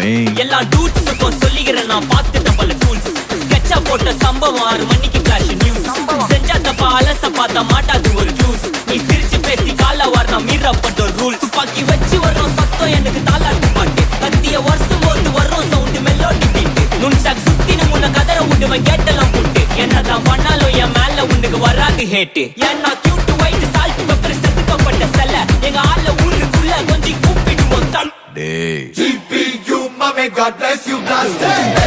எல்லா டூட்ஸுக்கும் சொல்லிக்கிறேன் நான் பார்த்துட்ட பல டூல்ஸ். ஸ்கெட்சா போட்ட சம்பவம் 6 மணிக்கு ஃபிளாஷ் நியூஸ். செஞ்சா தப்பா அலச பார்த்தா மாட்டாது ஒரு ஜூஸ். நீ சிரிச்சு பேசி கால வாரணம் மீறப்பட்ட ரூல்ஸ். துப்பாக்கி வச்சு வர்றோம் சத்தம் எனக்கு தாளாட்டு பாட்டு. கத்திய வருஷம் போது வர்றோம் சவுண்டு மெல்லோடி பீட்டு. நுண்சாக் சுத்தின முன்ன கதற விடுவேன் கேட்டெல்லாம் போட்டு. என்னதான் பண்ணாலும் என் மேல உனக்கு வராது ஹேட்டு. ஏன்னா கியூட் ஒயிட் சால்ட் பெப்பர் செதுக்கப்பட்ட செல்ல. எங்க ஆள ஊருக்குள்ள கொஞ்சம் கூப்பிடுவோம் தம். GPU, mommy, God bless you, blast.